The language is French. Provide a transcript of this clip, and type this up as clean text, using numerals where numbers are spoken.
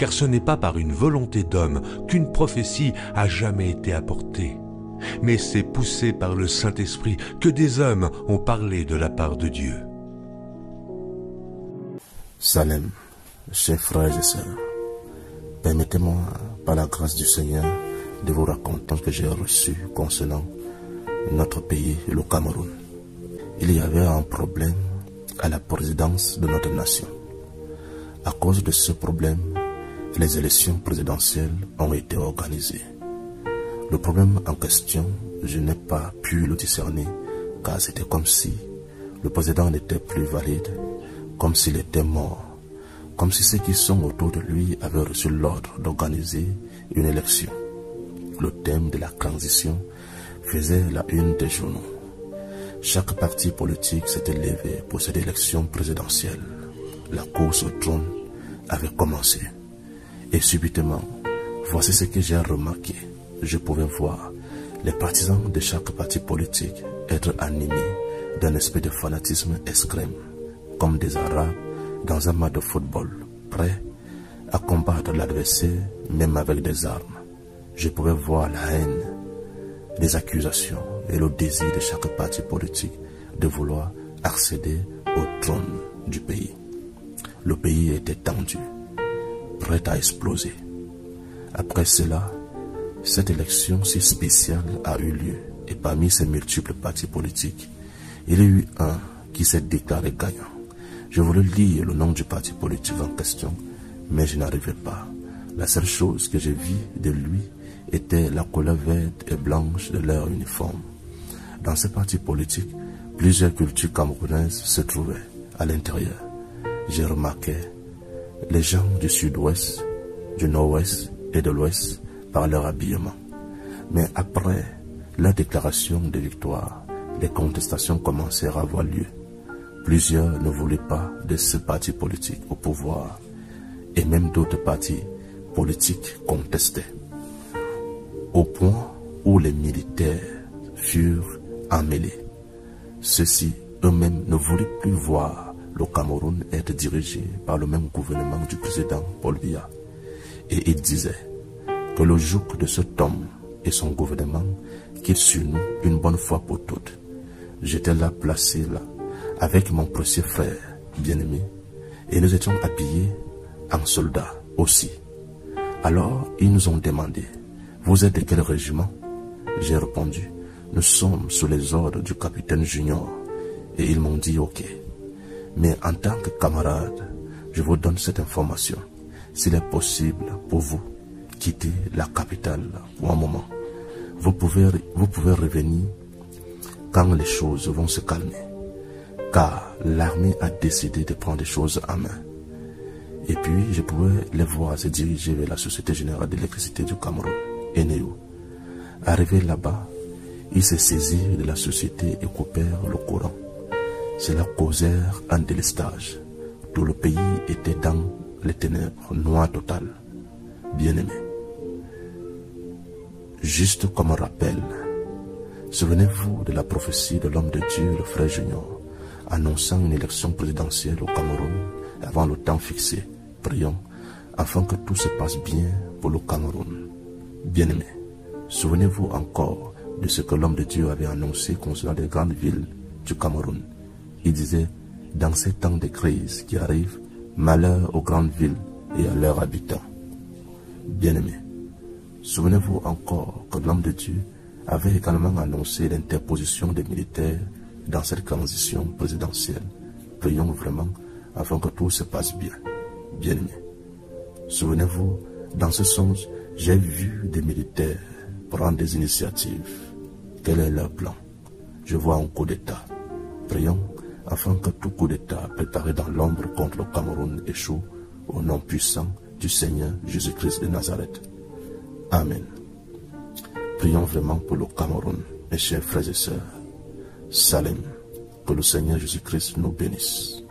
car ce n'est pas par une volonté d'homme qu'une prophétie a jamais été apportée, mais c'est poussé par le Saint-Esprit que des hommes ont parlé de la part de Dieu. Salem, chers frères et sœurs, permettez-moi, par la grâce du Seigneur, de vous raconter ce que j'ai reçu concernant notre pays, le Cameroun. Il y avait un problème à la présidence de notre nation. À cause de ce problème, les élections présidentielles ont été organisées. Le problème en question, je n'ai pas pu le discerner, car c'était comme si le président n'était plus valide, comme s'il était mort, comme si ceux qui sont autour de lui avaient reçu l'ordre d'organiser une élection. Le thème de la transition faisait la une des journaux. Chaque parti politique s'était levé pour cette élection présidentielle. La course au trône avait commencé. Et subitement, voici ce que j'ai remarqué. Je pouvais voir les partisans de chaque parti politique être animés d'un esprit de fanatisme extrême, comme des Arabes dans un match de football, prêts à combattre l'adversaire même avec des armes. Je pouvais voir la haine, les accusations et le désir de chaque parti politique de vouloir accéder au trône du pays. Le pays était tendu, prêt à exploser. Après cela, cette élection si spéciale a eu lieu et parmi ces multiples partis politiques, il y a eu un qui s'est déclaré gagnant. Je voulais lire le nom du parti politique en question, mais je n'arrivais pas. La seule chose que j'ai vue de lui était la couleur verte et blanche de leur uniforme. Dans ce parti politique, plusieurs cultures camerounaises se trouvaient à l'intérieur. J'ai remarqué les gens du sud-ouest, du nord-ouest et de l'ouest par leur habillement. Mais après la déclaration de victoire, les contestations commencèrent à avoir lieu. Plusieurs ne voulaient pas de ce parti politique au pouvoir et même d'autres partis politiques contestaient. Au point où les militaires furent emmêlés. Ceux-ci eux-mêmes ne voulaient plus voir le Cameroun être dirigé par le même gouvernement du président Paul Biya. Et ils disaient que le joug de cet homme et son gouvernement quitte sur nous une bonne fois pour toutes. J'étais là, placé là, avec mon précieux frère bien-aimé, et nous étions habillés en soldats aussi. Alors ils nous ont demandé, vous êtes de quel régiment? J'ai répondu, nous sommes sous les ordres du capitaine Junior. Et ils m'ont dit, ok. Mais en tant que camarade, je vous donne cette information. S'il est possible pour vous, quitter la capitale pour un moment. Vous pouvez revenir quand les choses vont se calmer. Car l'armée a décidé de prendre les choses en main. Et puis, je pouvais les voir se diriger vers la Société Générale d'Électricité du Cameroun, ENEO. Arrivé là-bas, ils se saisirent de la société et coupèrent le courant. Cela causèrent un délestage. Tout le pays était dans les ténèbres, noir total. Bien-aimé. Juste comme un rappel, souvenez-vous de la prophétie de l'homme de Dieu, le frère Junior, annonçant une élection présidentielle au Cameroun avant le temps fixé. Prions afin que tout se passe bien pour le Cameroun. Bien-aimé, souvenez-vous encore de ce que l'homme de Dieu avait annoncé concernant les grandes villes du Cameroun. Il disait, dans ces temps de crise qui arrivent, malheur aux grandes villes et à leurs habitants. Bien-aimés, souvenez-vous encore que l'homme de Dieu avait également annoncé l'interposition des militaires dans cette transition présidentielle. Prions vraiment afin que tout se passe bien. Bien-aimés, souvenez-vous, dans ce sens, j'ai vu des militaires prendre des initiatives. Quel est leur plan? Je vois un coup d'État. Prions afin que tout coup d'État préparé dans l'ombre contre le Cameroun échoue au nom puissant du Seigneur Jésus-Christ de Nazareth. Amen. Prions vraiment pour le Cameroun, mes chers frères et sœurs. Salem. Que le Seigneur Jésus-Christ nous bénisse.